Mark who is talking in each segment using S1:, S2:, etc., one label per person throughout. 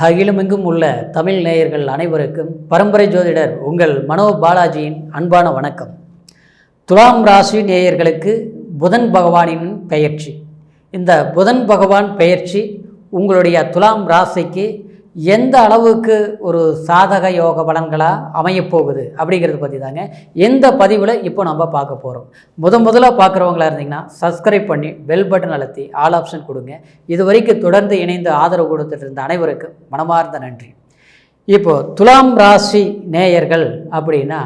S1: அகிலமெங்கும் உள்ள தமிழ் நேயர்கள் அனைவருக்கும் பரம்பரை ஜோதிடர் உங்கள் மனோ பாலாஜியின் அன்பான வணக்கம். துலாம் ராசி நேயர்களுக்கு புதன் பகவானின் பெயர்ச்சி. இந்த புதன் பகவான் பெயர்ச்சி உங்களுடைய துலாம் ராசிக்கு எந்த அளவுக்கு ஒரு சாதக யோக பலன்களாக அமையப்போகுது அப்படிங்கிறத பற்றி தாங்க எந்த பதிவில் இப்போ நம்ம பார்க்க போகிறோம். முதல்ல பார்க்குறவங்களா இருந்தீங்கன்னா சப்ஸ்கிரைப் பண்ணி பெல் பட்டன் அழுத்தி ஆல் ஆப்ஷன் கொடுங்க. இது வரைக்கும் தொடர்ந்து இணைந்து ஆதரவு கொடுத்துட்டு இருந்த அனைவருக்கும் மனமார்ந்த நன்றி. இப்போது துலாம் ராசி நேயர்கள் அப்படின்னா,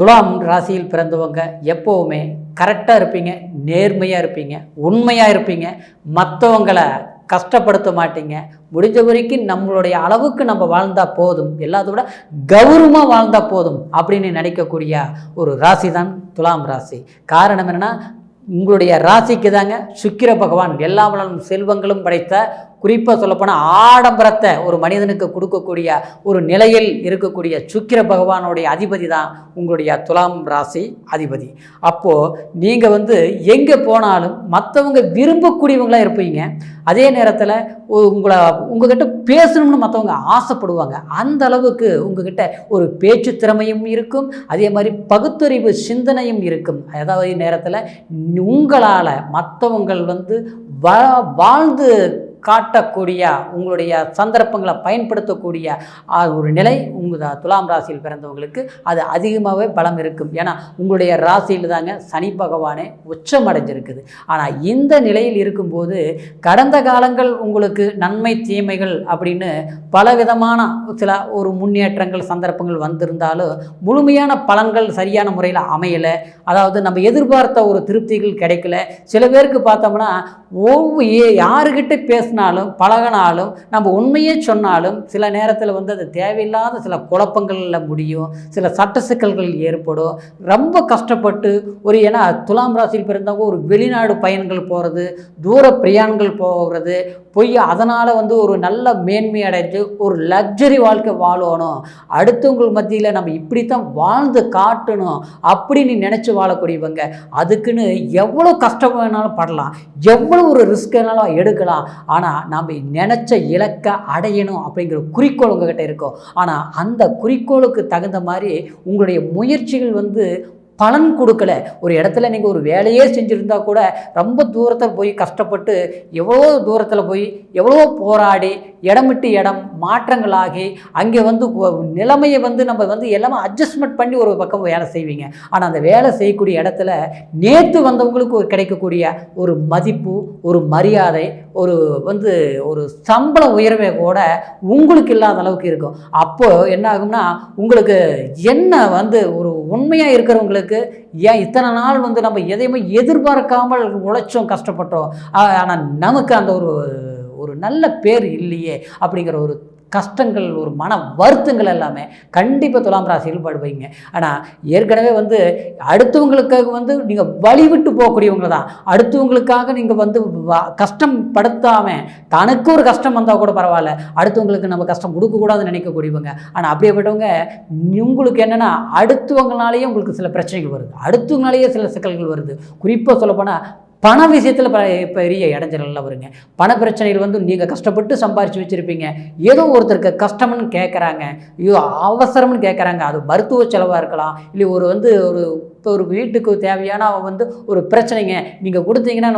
S1: துலாம் ராசியில் பிறந்தவங்க எப்போவுமே கரெக்டாக இருப்பீங்க, நேர்மையாக இருப்பீங்க, உண்மையாக இருப்பீங்க, மற்றவங்களை கஷ்டப்படுத்த மாட்டீங்க. முடிஞ்ச வரைக்கும் நம்மளுடைய அளவுக்கு நம்ம வாழ்ந்தால் போதும், எல்லாத்தோட கௌரவமாக வாழ்ந்தால் போதும் அப்படின்னு நினைக்கக்கூடிய ஒரு ராசி தான் துலாம் ராசி. காரணம் என்னென்னா, உங்களுடைய ராசிக்கு தாங்க சுக்கிர பகவான் எல்லா வளமும் செல்வங்களும் படைத்த, குறிப்பாக சொல்லப்போனால் ஆடம்பரத்தை ஒரு மனிதனுக்கு கொடுக்கக்கூடிய ஒரு நிலையில் இருக்கக்கூடிய சுக்கிர பகவானுடைய அதிபதி தான் உங்களுடைய துலாம் ராசி அதிபதி. அப்போது நீங்கள் எங்கே போனாலும் மற்றவங்க விரும்பக்கூடியவங்களாக இருப்பீங்க. அதே நேரத்தில் உங்ககிட்ட பேசணும்னு மற்றவங்க ஆசைப்படுவாங்க. அந்த அளவுக்கு உங்ககிட்ட ஒரு பேச்சு திறமையும் இருக்கும், அதே மாதிரி பகுத்தறிவு சிந்தனையும் இருக்கும். அதாவது நேரத்தில் உங்களால் மற்றவங்கள் வாழ்ந்து காட்டக்கூடிய, உங்களுடைய சந்தர்ப்பங்களை பயன்படுத்தக்கூடிய ஒரு நிலை உங்கள் துலாம் ராசியில் பிறந்தவங்களுக்கு அது அதிகமாகவே பலம் இருக்கும். ஏன்னா உங்களுடைய ராசியில் தாங்க சனி பகவானே உச்சம் அடைஞ்சிருக்குது. ஆனால் இந்த நிலையில் இருக்கும்போது கடந்த காலங்கள் உங்களுக்கு நன்மை தீமைகள் அப்படின்னு பலவிதமான சில ஒரு முன்னேற்றங்கள் சந்தர்ப்பங்கள் வந்திருந்தாலும் முழுமையான பலன்கள் சரியான முறையில் அமையலை. அதாவது நம்ம எதிர்பார்த்த ஒரு திருப்திகள் கிடைக்கல. சில பேருக்கு பார்த்தோம்னா யாருக்கிட்ட பேசினாலும் பழகினாலும் நம்ம உண்மையே சொன்னாலும் சில நேரத்தில் அது தேவையில்லாத சில குழப்பங்களில் முடியும், சில சட்ட சிக்கல்கள் ஏற்படும். ரொம்ப கஷ்டப்பட்டு ஏன்னா துலாம் ராசியில் பிறந்தவங்க ஒரு வெளிநாடு பயணங்கள் போகிறது, தூர பிரயாணங்கள் போகிறது, அதனால் ஒரு நல்ல மேன்மை அடைஞ்சு ஒரு லக்ஸரி வாழ்க்கை வாழணும், அடுத்தவங்க மத்தியில் நம்ம இப்படித்தான் வாழ்ந்து காட்டணும் அப்படின்னு நினச்சி வாழக்கூடியவங்க. அதுக்குன்னு எவ்வளோ கஷ்டம் வேணாலும் படலாம், எவ்வளோ ஒரு ரிஸ்க் வேணாலும் எடுக்கலாம். ஆனால் நம்ம நினச்ச இலக்கை அடையணும் அப்படிங்கிற குறிக்கோள் உங்ககிட்ட இருக்கும். ஆனால் அந்த குறிக்கோளுக்கு தகுந்த மாதிரி உங்களுடைய முயற்சிகள் பலன் கொடுக்கல. ஒரு இடத்துல நீங்கள் ஒரு வேலையே செஞ்சுருந்தா கூட ரொம்ப தூரத்தில் போய் கஷ்டப்பட்டு எவ்வளோ தூரத்தில் போய் எவ்வளோ போராடி இடம் விட்டு இடம் மாற்றங்களாகி அங்கே நிலைமையை நம்ம எல்லாமே அட்ஜஸ்ட்மெண்ட் பண்ணி ஒரு பக்கம் வேலை செய்வீங்க. ஆனால் அந்த வேலை செய்யக்கூடிய இடத்துல நேற்று வந்தவங்களுக்கு கிடைக்கக்கூடிய ஒரு மதிப்பு, ஒரு மரியாதை, ஒரு சம்பள உயர்வை கூட உங்களுக்கு இல்லாத அளவுக்கு இருக்கும். அப்போது என்ன ஆகும்னா, உங்களுக்கு என்ன ஒரு உண்மையாக இருக்கிறவங்களுக்கு ஏன் இத்தனை நாள் நம்ம எதையுமே எதிர்பார்க்காமல் உழைச்சோம், கஷ்டப்பட்டோம், ஆனால் நமக்கு அந்த ஒரு நல்ல பேர் இல்லையே அப்படிங்கிற ஒரு கஷ்டங்கள், ஒரு மன வருத்தங்கள் எல்லாமே கண்டிப்பாக துலாம் ராசியில் படுவீங்க. ஆனால் ஏற்கனவே அடுத்தவங்களுக்காக நீங்கள் வழிவிட்டு போகக்கூடியவங்க தான். அடுத்தவங்களுக்காக நீங்கள் கஷ்டம் படுத்தாமல் தனக்கு ஒரு கஷ்டம் வந்தால் கூட பரவாயில்ல, அடுத்தவங்களுக்கு நம்ம கஷ்டம் கொடுக்கக்கூடாதுன்னு நினைக்கக்கூடியவங்க. ஆனால் அப்படியேப்பட்டவங்க உங்களுக்கு என்னென்னா, அடுத்தவங்களாலேயே உங்களுக்கு சில பிரச்சனைகள் வருது, அடுத்தவங்களாலேயே சில சிக்கல்கள் வருது. குறிப்பாக சொல்லப்போனால் பண விஷயத்தில் பெரிய இடைஞ்சலாம் வருங்க. பண பிரச்சனைகள் நீங்கள் கஷ்டப்பட்டு சம்பாரித்து வச்சுருப்பீங்க, ஏதோ ஒருத்தருக்கு கஷ்டம்னு கேட்குறாங்க, ஐயோ அவசரம்னு கேட்குறாங்க. அது மருத்துவ செலவாக இருக்கலாம், இல்லை ஒரு வீட்டுக்கு தேவையான ஒரு பிரச்சனைங்க, நீங்கள் கொடுத்தீங்கன்னா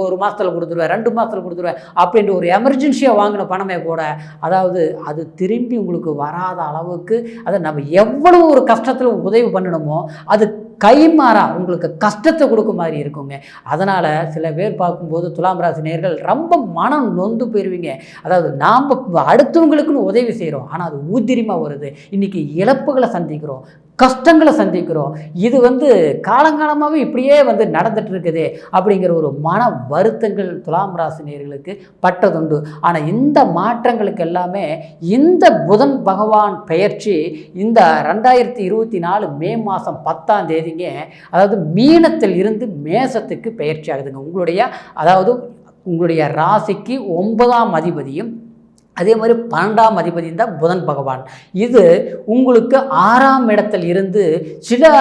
S1: ஒரு மாதத்தில் கொடுத்துருவேன், 2 மாதத்தில் கொடுத்துருவேன் அப்படின்ட்டு ஒரு எமர்ஜென்சியாக வாங்கின பணமே கூட அதாவது அது திரும்பி உங்களுக்கு வராத அளவுக்கு அதை நம்ம எவ்வளோ ஒரு கஷ்டத்தில் உதவி பண்ணணுமோ அது கைமாறா உங்களுக்கு கஷ்டத்தை கொடுக்க மாதிரி இருக்குங்க. அதனால் சில பேர் பார்க்கும்போது துலாம் ராசி நேயர்கள் ரொம்ப மனம் நொந்து போயிடுவீங்க. அதாவது நாம் அடுத்தவங்களுக்குன்னு உதவி செய்கிறோம், ஆனால் அது ஊதிரியமாக வருது. இன்றைக்கி இழப்புகளை சந்திக்கிறோம், கஷ்டங்களை சந்திக்கிறோம். இது காலங்காலமாகவே இப்படியே நடந்துட்டு இருக்குது அப்படிங்கிற ஒரு மன வருத்தங்கள் துலாம் ராசி நேயர்களுக்கு பட்டதுண்டு. ஆனால் இந்த மாற்றங்களுக்கு எல்லாமே இந்த புதன் பகவான் பெயர்ச்சி இந்த 2024 மே மாதம் 10ஆம் தேதிங்க, அதாவது மீனத்தில் இருந்து மேசத்துக்கு பெயர்ச்சி ஆகுதுங்க. உங்களுடைய ராசிக்கு 9ஆம் அதிபதியும் அதே மாதிரி 12ஆம் அதிபதி தான் புதன் பகவான். இது உங்களுக்கு 6ஆம் இடத்தில் இருந்து சில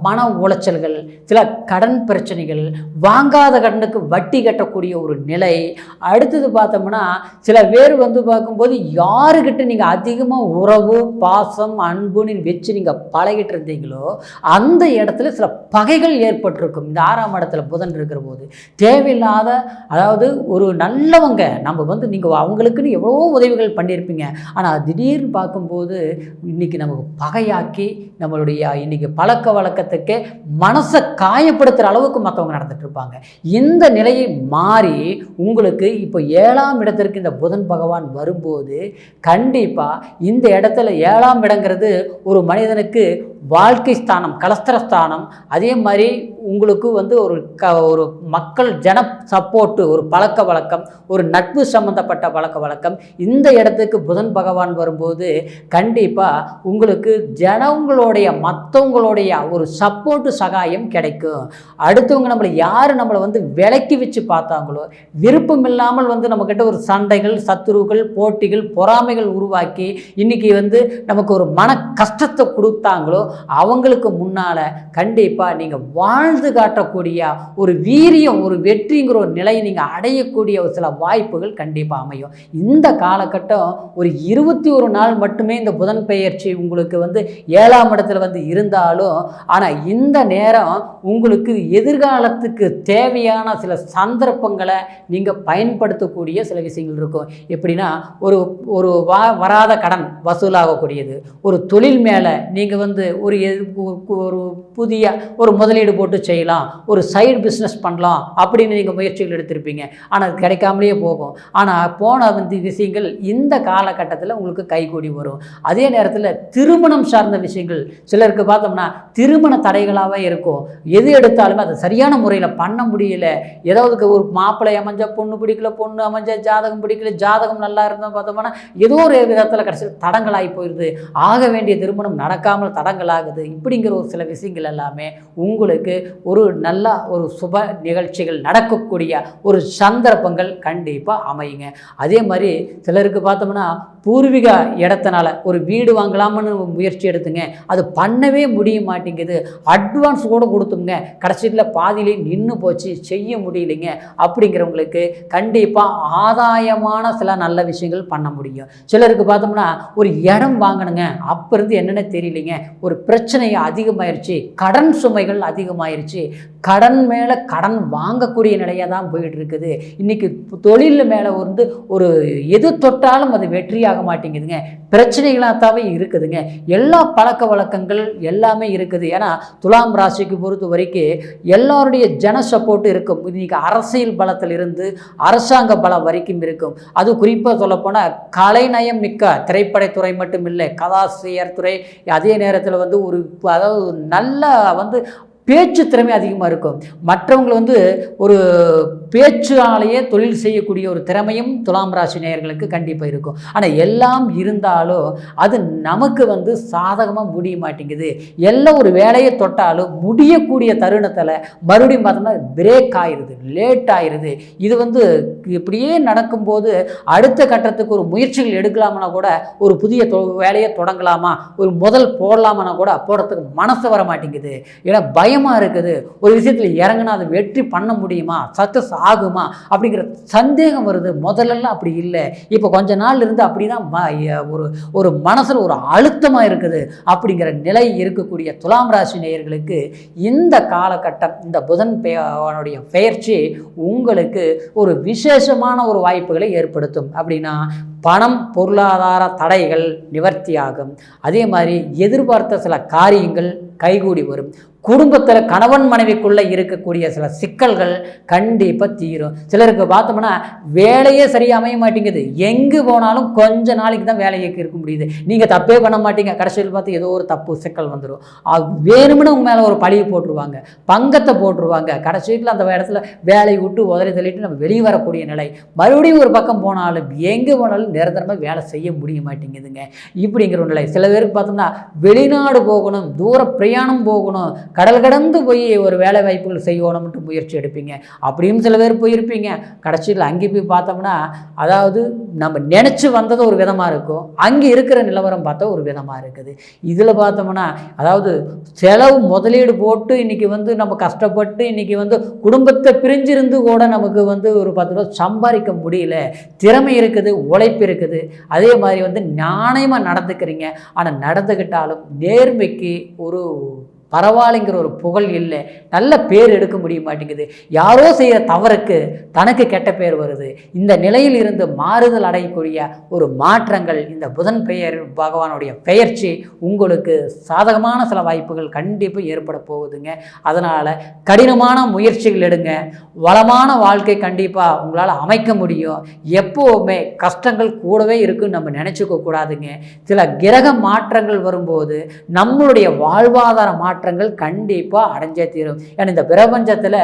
S1: மன உளைச்சல்கள், சில கடன் பிரச்சனைகள், வாங்காத கடனுக்கு வட்டி கட்டக்கூடிய ஒரு நிலை. அடுத்தது பார்த்தோம்னா சில பேர் பார்க்கும்போது யாருக்கிட்ட நீங்கள் அதிகமாக உறவு, பாசம், அன்புன்னு வச்சு நீங்கள் பழகிட்டு இருந்தீங்களோ அந்த இடத்துல சில பகைகள் ஏற்பட்டிருக்கும். இந்த 6ஆம் இடத்துல புதன் இருக்கிற போது தேவையில்லாத, அதாவது ஒரு நல்லவங்க நம்ம நீங்கள் அவங்களுக்குன்னு எவ்வளோ உதவிகள் பண்ணியிருப்பீங்க, ஆனால் திடீர்னு பார்க்கும்போது இன்றைக்கி நமக்கு பகையாக்கி நம்மளுடைய இன்றைக்கி பழக்க வழக்கத்துக்கே மனசை காயப்படுத்துகிற அளவுக்கு மற்றவங்க நடந்துட்டு இருப்பாங்க. இந்த நிலையை மாறி உங்களுக்கு இப்போ 7ஆம் இடத்திற்கு இந்த புதன் பகவான் வரும்போது கண்டிப்பாக இந்த இடத்துல 7ஆம் இடங்கிறது ஒரு மனிதனுக்கு வாழ்க்கை ஸ்தானம், கலஸ்திரஸ்தானம். அதே மாதிரி உங்களுக்கு ஒரு மக்கள் ஜன சப்போர்ட்டு, ஒரு பழக்க வழக்கம், ஒரு நட்பு சம்பந்தப்பட்ட பழக்க வழக்கம். இந்த இடத்துக்கு புதன் பகவான் வரும்போது கண்டிப்பாக உங்களுக்கு ஜனங்களுடைய, மற்றவங்களுடைய ஒரு சப்போர்ட்டு, சகாயம் கிடைக்கும். அடுத்தவங்க நம்மளை விலக்கி வச்சு பார்த்தாங்களோ, விருப்பம் இல்லாமல் நம்மக்கிட்ட ஒரு சண்டைகள், சத்துருக்கள், போட்டிகள், பொறாமைகள் உருவாக்கி இன்றைக்கி நமக்கு ஒரு மன கஷ்டத்தை கொடுத்தாங்களோ அவங்களுக்கு முன்னால் கண்டிப்பாக நீங்கள் வாழ்ந்து காட்டக்கூடிய ஒரு வீரியம், ஒரு வெற்றிங்கிற ஒரு நிலையை நீங்கள் அடையக்கூடிய ஒரு சில வாய்ப்புகள் கண்டிப்பாக அமையும். இந்த காலகட்டம் ஒரு 21 நாள் மட்டுமே இந்த புதன் பெயர்ச்சி உங்களுக்கு 7ஆம் இடத்துல இருந்தாலும், ஆனால் இந்த நேரம் உங்களுக்கு எதிர்காலத்துக்கு தேவையான சில சந்தர்ப்பங்களை நீங்கள் பயன்படுத்தக்கூடிய சில விஷயங்கள் இருக்கும். எப்படின்னா ஒரு வராத கடன் வசூலாகக்கூடியது, ஒரு தொழில் மேலே நீங்கள் ஒரு புதிய ஒரு முதலீடு போட்டு செய்யலாம், ஒரு சைடு பிஸ்னஸ் பண்ணலாம் அப்படின்னு நீங்கள் முயற்சிகள் எடுத்திருப்பீங்க. ஆனால் அது கிடைக்காமலேயே போகும். ஆனால் போன விஷயங்கள் இந்த காலகட்டத்தில் உங்களுக்கு கைகூடி வரும். அதே நேரத்தில் திருமணம் சார்ந்த விஷயங்கள் சிலருக்கு பார்த்தோம்னா திருமண தடைகளாகவே இருக்கும். எது எடுத்தாலுமே அதை சரியான முறையில் பண்ண முடியல. ஏதாவது ஒரு மாப்பிள்ளை அமைஞ்ச பொண்ணு பிடிக்கல, பொண்ணு அமைஞ்ச ஜாதகம் பிடிக்கல, ஜாதகம் நல்லா இருந்தால் பார்த்தோம்னா ஏதோ ஒரு விதத்தில் கடைசியில் தடங்களாகி போயிடுது. ஆக வேண்டிய திருமணம் நடக்காமல் தடங்களாகுது. இப்படிங்கிற ஒரு சில விஷயங்கள் எல்லாமே உங்களுக்கு ஒரு நல்ல ஒரு சுப நிகழ்ச்சிகள் நடக்கக்கூடிய ஒரு சந்தர்ப்பங்கள் கண்டிப்பாக அமையுங்க. அதே மாதிரி சிலருக்கு பார்த்தோம்னா பூர்வீக இடத்தினால ஒரு வீடு வாங்கலாம்னு முயற்சி எடுத்துங்க, அது பண்ணவே முடிய மாட்டேங்குது. அட்வான்ஸ் கூட கொடுத்துங்க, கடைசியில் பாதியிலே நின்று போச்சு, செய்ய முடியலைங்க. அப்படிங்கிறவங்களுக்கு கண்டிப்பாக ஆதாயமான சில நல்ல விஷயங்கள் பண்ண முடியும். சிலருக்கு பார்த்தோம்னா ஒரு இடம் வாங்கணுங்க, அப்போ இருந்து என்னென்ன தெரியலைங்க, ஒரு பிரச்சனை அதிகமாயிருச்சு, கடன் சுமைகள் அதிகமாயிருச்சு, கடன் மேலே கடன் வாங்கக்கூடிய நிலையாக தான் போயிட்டு இருக்குது. இன்றைக்கி தொழில் மேலே ஒரு எது தொட்டாலும் அது வெற்றியாக மாட்டேங்குதுங்க, பிரச்சனைகளாகத்தாவே இருக்குதுங்க. எல்லா பழக்க வழக்கங்கள் எல்லாமே இருக்குது. ஏன்னா துலாம் ராசிக்கு பொறுத்த வரைக்கும் எல்லாருடைய ஜன சப்போர்ட் இருக்கும். இன்றைக்கி அரசியல் பலத்தில் இருந்து அரசாங்க பலம் வரைக்கும் இருக்கும். அது குறிப்பாக சொல்லப்போனால் கலைநயம் மிக்க திரைப்படத்துறை மட்டும் இல்லை, கதாசிரியர் துறை, அதே நேரத்தில் அதாவது நல்ல பேச்சு திறமை அதிகமாக இருக்கும். மற்றவங்களை ஒரு பேச்சாலேயே தொழில் செய்யக்கூடிய ஒரு திறமையும் துலாம் ராசி நேயர்களுக்கு கண்டிப்பாக இருக்கும். ஆனால் எல்லாம் இருந்தாலும் அது நமக்கு சாதகமாக முடிய மாட்டேங்குது. எல்லாம் ஒரு வேலையை தொட்டாலும் முடியக்கூடிய தருணத்தில் மறுபடியும் பார்த்தோம்னா பிரேக் ஆயிடுது, லேட் ஆயிடுது. இது இப்படியே நடக்கும்போது அடுத்த கட்டத்துக்கு ஒரு முயற்சிகள் எடுக்கலாம்னா கூட, ஒரு புதிய வேலையை தொடங்கலாமா, ஒரு முதல் போடலாமான்னா கூட போடுறதுக்கு மனசு வர மாட்டேங்குது. ஏன்னா பயமாக இருக்குது. ஒரு விஷயத்தில் இறங்கினா அதை வெற்றி பண்ண முடியுமா, சக்ஸஸ் ஆகுமா அப்படிங்கிற சந்தேகம் வருது. முதல்லலாம் அப்படி இல்லை. இப்போ கொஞ்ச நாள் இருந்து அப்படி தான் ஒரு மனசில் ஒரு அழுத்தமாக இருக்குது. அப்படிங்கிற நிலை இருக்கக்கூடிய துலாம் ராசி நேயர்களுக்கு இந்த காலகட்டம், இந்த புதன் பெயர்ச்சி உங்களுக்கு ஒரு விசேஷமான ஒரு வாய்ப்புகளை ஏற்படுத்தும். அப்படின்னா பணம், பொருளாதார தடைகள் நிவர்த்தியாகும். அதே மாதிரி எதிர்பார்த்த சில காரியங்கள் கைகூடி வரும். குடும்பத்தில் கணவன் மனைவிக்குள்ளே இருக்கக்கூடிய சில சிக்கல்கள் கண்டிப்பாக தீரும். சிலருக்கு பார்த்தோம்னா வேலையே சரியாக அமைய மாட்டேங்குது. எங்கே போனாலும் கொஞ்ச நாளைக்கு தான் வேலையை இருக்க முடியுது. நீங்கள் தப்பே பண்ண மாட்டீங்க, கடைசியில் பார்த்து ஏதோ ஒரு தப்பு சிக்கல் வந்துடும். வேணும்னு உங்கள் மேலே ஒரு பழியை போட்டுருவாங்க, பங்கத்தை போட்டுருவாங்க. கடைசியில் அந்த இடத்துல வேலையை விட்டு உதறி தள்ளிட்டு நம்ம வெளியே வரக்கூடிய நிலை. மறுபடியும் ஒரு பக்கம் போனாலும் எங்கே போனாலும் நிரந்தரமாக வேலை செய்ய முடிய மாட்டேங்குதுங்க. இப்படிங்கிற ஒரு நிலை. சில பேருக்கு பார்த்தோம்னா வெளிநாடு போகணும், தூர பிரயாணம் போகணும், கடல் கடந்து போய் ஒரு வேலை வாய்ப்புகள் செய்யணும்ட்டு முயற்சி எடுப்பீங்க. அப்படியும் சில பேர் போயிருப்பீங்க. கடைசியில் அங்கே போய் பார்த்தோம்னா அதாவது நம்ம நினச்சி வந்தது ஒரு விதமாக இருக்கும், அங்கே இருக்கிற நிலவரம் பார்த்தா ஒரு விதமாக இருக்குது. இதில் பார்த்தோம்னா அதாவது செலவு முதலீடு போட்டு இன்றைக்கி நம்ம கஷ்டப்பட்டு இன்றைக்கி குடும்பத்தை பிரிஞ்சிருந்து கூட நமக்கு ஒரு 10 ரூபா சம்பாதிக்க முடியல. திறமை இருக்குது, உழைப்பு இருக்குது, அதே மாதிரி நியாயமாக நடந்துக்கிறீங்க. ஆனால் நடந்துக்கிட்டாலும் நேர்மைக்கு ஒரு பரவாயில்லைங்கிற ஒரு புகழ் இல்லை, நல்ல பேர் எடுக்க முடிய மாட்டேங்குது. யாரோ செய்கிற தவறுக்கு தனக்கு கெட்ட பேர் வருது. இந்த நிலையில் இருந்து மாறுதல் அடையக்கூடிய ஒரு மாற்றங்கள் இந்த புதன் பகவானுடைய பெயர்ச்சி உங்களுக்கு சாதகமான சில வாய்ப்புகள் கண்டிப்பாக ஏற்பட போகுதுங்க. அதனால் கடினமான முயற்சிகள் எடுங்க. வளமான வாழ்க்கை கண்டிப்பாக உங்களால் அமைக்க முடியும். எப்போவுமே கஷ்டங்கள் கூடவே இருக்குன்னு நம்ம நினச்சிக்க கூடாதுங்க. சில கிரக மாற்றங்கள் வரும்போது நம்மளுடைய வாழ்வாதார மாற்றங்கள் கண்டிப்பாக அடைஞ்சே தீரும். ஏன்னா இந்த பிரபஞ்சத்தில்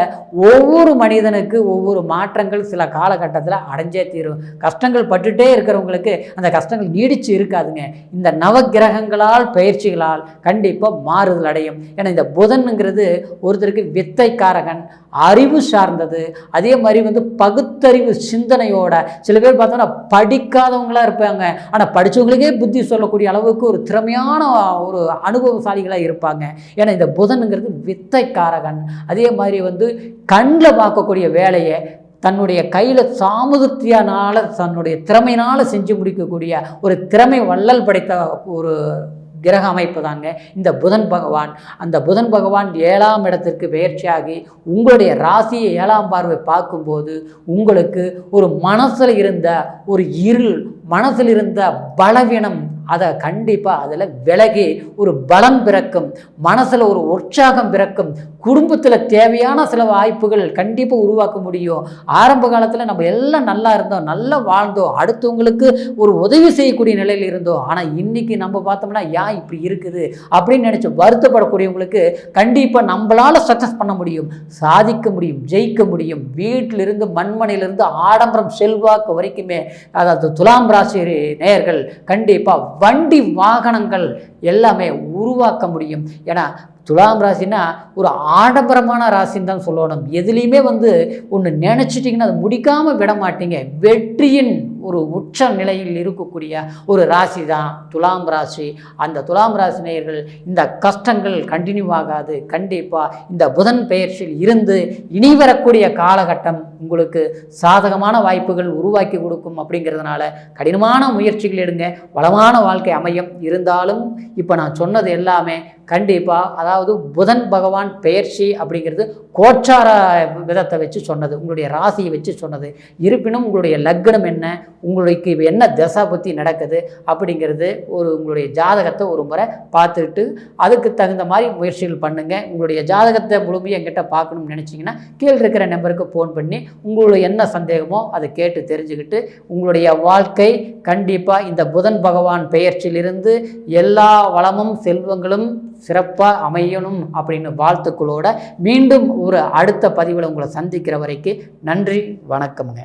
S1: ஒவ்வொரு மனிதனுக்கு ஒவ்வொரு மாற்றங்கள் சில காலகட்டத்தில் அடைஞ்சே தீரும். கஷ்டங்கள் பட்டுட்டே இருக்கிறவங்களுக்கு அந்த கஷ்டங்கள் நீடிச்சு இருக்காதுங்க. இந்த நவகிரகங்களால் பயிற்சிகளால் கண்டிப்பாக மாறுதல் அடையும். ஏன்னா இந்த புதன்ங்கிறது ஒருத்தருக்கு வித்தைக்காரகன், அறிவு சார்ந்தது, அதே மாதிரி பகுத்தறிவு சிந்தனையோட. சில பேர் பார்த்தோம்னா படிக்காதவங்களா இருப்பாங்க, ஆனால் படித்தவங்களுக்கே புத்தி சொல்லக்கூடிய அளவுக்கு ஒரு திறமையான ஒரு அனுபவசாலிகளாக இருப்பாங்க. ஏன்னா இந்த புதனுங்கிறது வித்தைக்காரகன். அதே மாதிரி கண்ணில் பார்க்கக்கூடிய வேலையை தன்னுடைய கையில் சாமுதிரியனால் தன்னுடைய திறமையினால் செஞ்சு முடிக்கக்கூடிய ஒரு திறமை வள்ளல் படைத்த ஒரு கிரக அமைப்பு தாங்க இந்த புதன் பகவான். அந்த புதன் பகவான் 7ஆம் இடத்திற்கு பெயர்ச்சியாகி உங்களுடைய ராசியை 7ஆம் பார்வை பார்க்கும்போது உங்களுக்கு ஒரு மனசில் இருந்த ஒரு இருள், மனசில் இருந்த பலவீனம் அதை கண்டிப்பாக அதில் விலகி ஒரு பலம் பிறக்கும், மனசில் ஒரு உற்சாகம் பிறக்கும், குடும்பத்தில் தேவையான சில வாய்ப்புகள் கண்டிப்பாக உருவாக்க முடியும். ஆரம்ப காலத்தில் நம்ம எல்லாம் நல்லா இருந்தோம், நல்லா வாழ்ந்தோம், அடுத்தவங்களுக்கு ஒரு உதவி செய்யக்கூடிய நிலையில் இருந்தோம். ஆனால் இன்றைக்கி நம்ம பார்த்தோம்னா ஏன் இப்படி இருக்குது அப்படின்னு நினச்சி வருத்தப்படக்கூடியவங்களுக்கு கண்டிப்பாக நம்மளால் சக்ஸஸ் பண்ண முடியும், சாதிக்க முடியும், ஜெயிக்க முடியும். வீட்டிலிருந்து மண்மனையிலிருந்து ஆடம்பரம் செல்வாக்கு வரைக்குமே அதாவது துலாம் ராசி நேயர்கள் கண்டிப்பாக வண்டி வாகனங்கள் எல்லாமே உருவாக்க முடியும். ஏன்னா துலாம் ராசினா ஒரு ஆடம்பரமான ராசின்னு தான் சொல்லணும். எதுலேயுமே ஒன்று நினச்சிட்டிங்கன்னா அதை முடிக்காமல் விட மாட்டீங்க. வெற்றியின் ஒரு உச்ச நிலையில் இருக்கக்கூடிய ஒரு ராசி தான் துலாம் ராசி. அந்த துலாம் ராசி நேயர்கள் இந்த கஷ்டங்கள் கண்டினியூ ஆகாது. கண்டிப்பாக இந்த புதன் பெயர்ச்சியில் இருந்து இனி வரக்கூடிய காலகட்டம் உங்களுக்கு சாதகமான வாய்ப்புகள் உருவாக்கி கொடுக்கும். அப்படிங்கிறதுனால கடினமான முயற்சிகள் எடுங்க, வளமான வாழ்க்கை அமையும். இருந்தாலும் இப்போ நான் சொன்னது எல்லாமே கண்டிப்பாக அதாவது புதன் பகவான் பெயர்ச்சி அப்படிங்கிறது கோச்சார விதத்தை வச்சு சொன்னது, உங்களுடைய ராசியை வச்சு சொன்னது. இருப்பினும் உங்களுடைய லக்னம் என்ன, உங்களுக்கு என்ன தசா புத்தி நடக்குது அப்படிங்கிறது உங்களுடைய ஜாதகத்தை ஒரு முறை பார்த்துட்டு அதுக்கு தகுந்த மாதிரி முயற்சிகள் பண்ணுங்கள். உங்களுடைய ஜாதகத்தை முழுமையாக என்கிட்ட பார்க்கணும்னு நினச்சிங்கன்னா கீழே இருக்கிற நம்பருக்கு ஃபோன் பண்ணி உங்களுடைய என்ன சந்தேகமோ அதை கேட்டு தெரிஞ்சுக்கிட்டு உங்களுடைய வாழ்க்கை கண்டிப்பாக இந்த புதன் பகவான் பெயர்ச்சியிலிருந்து எல்லா வளமும் செல்வங்களும் சிறப்பாக அமையணும் அப்படின்னு வாழ்த்துக்களோட மீண்டும் ஒரு அடுத்த பதிவில் உங்களை சந்திக்கிற வரைக்கும் நன்றி, வணக்கமுங்க.